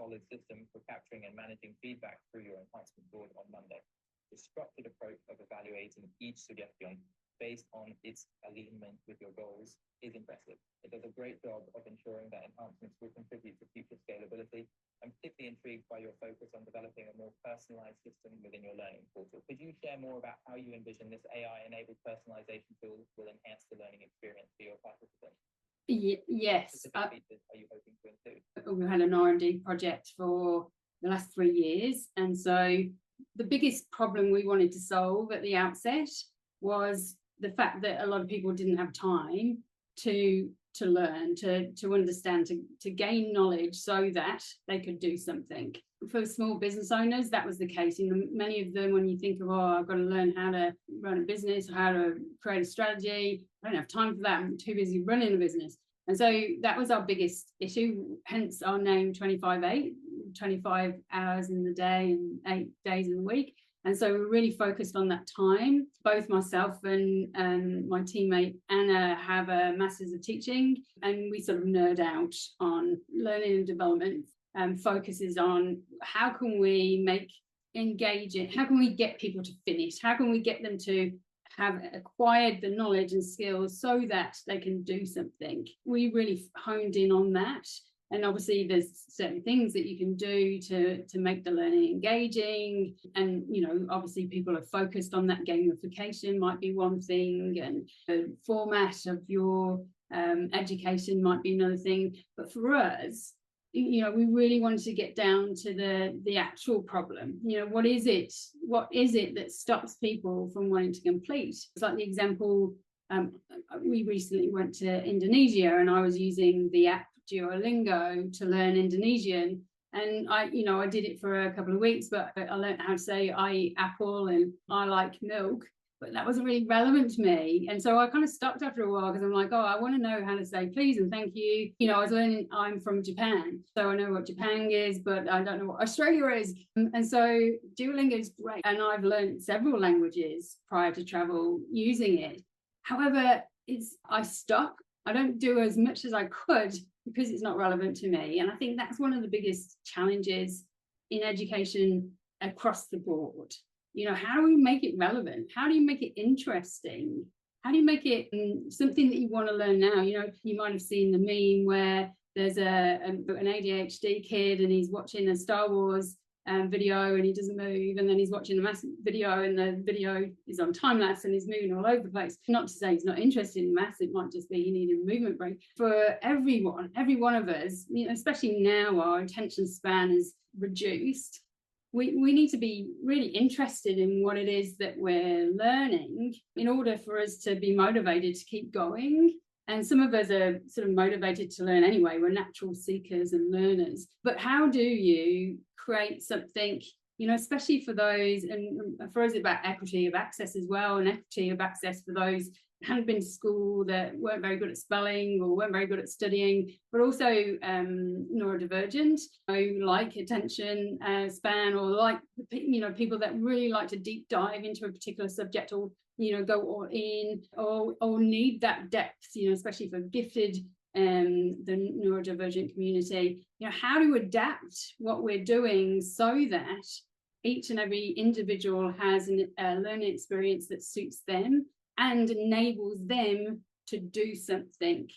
solid system for capturing and managing feedback through your enhancement board on Monday. The structured approach of evaluating each suggestion based on its alignment with your goals is impressive. It does a great job of ensuring that enhancements will contribute to future scalability. I'm particularly intrigued by your focus on developing a more personalized system within your learning portal. Could you share more about how you envision this AI-enabled personalization tool will enhance the learning experience for your participants? Yes. What features are you hoping to include? We've had an R&D project for the last 3 years, and so the biggest problem we wanted to solve at the outset was the fact that a lot of people didn't have time to learn, to understand, to gain knowledge so that they could do something. For small business owners, that was the case. You know, many of them, when you think of, oh, I've got to learn how to run a business, how to create a strategy, I don't have time for that, I'm too busy running a business. And so that was our biggest issue, hence our name 25eight, 25 hours in the day and 8 days in the week. And so we're really focused on that time. Both myself and my teammate Anna have a Masters of Teaching, and we sort of nerd out on learning and development, and focuses on how can we make engaging, how can we get people to finish, how can we get them to have acquired the knowledge and skills so that they can do something. We really honed in on that. And obviously there's certain things that you can do to make the learning engaging. And, you know, obviously people are focused on that. Gamification might be one thing, and the format of your education might be another thing. But for us, you know, we really wanted to get down to the actual problem. You know, what is it that stops people from wanting to complete? It's like the example, we recently went to Indonesia, and I was using the app Duolingo to learn Indonesian, and I did it for a couple of weeks, but I learned how to say I eat apple and I like milk, but that wasn't really relevant to me. And so I kind of stopped after a while, because I'm like, oh, I want to know how to say please and thank you. You know, I was learning, I'm from Japan, so I know what Japan is, but I don't know what Australia is. And so Duolingo is great, and I've learned several languages prior to travel using it. However, I stop. I don't do as much as I could because it's not relevant to me. And I think that's one of the biggest challenges in education across the board. You know, how do we make it relevant? How do you make it interesting? How do you make it something that you want to learn now? You know, you might have seen the meme where there's an ADHD kid, and he's watching a Star Wars video, and he doesn't move, and then he's watching a math video, and the video is on time lapse and he's moving all over the place. Not to say he's not interested in maths, it might just be he needed a movement break. For every one of us, you know, especially now our attention span is reduced, we need to be really interested in what it is that we're learning in order for us to be motivated to keep going. And some of us are sort of motivated to learn anyway. We're natural seekers and learners. But how do you create something, you know, especially for those, and for us it's about equity of access as well, and equity of access for those who hadn't been to school, that weren't very good at spelling or weren't very good at studying, but also neurodivergent, who like attention span, or like, you know, people that really like to deep dive into a particular subject, or, you know, go all in, or need that depth, you know, especially for gifted the neurodivergent community. You know, how to adapt what we're doing so that each and every individual has a learning experience that suits them and enables them to do something.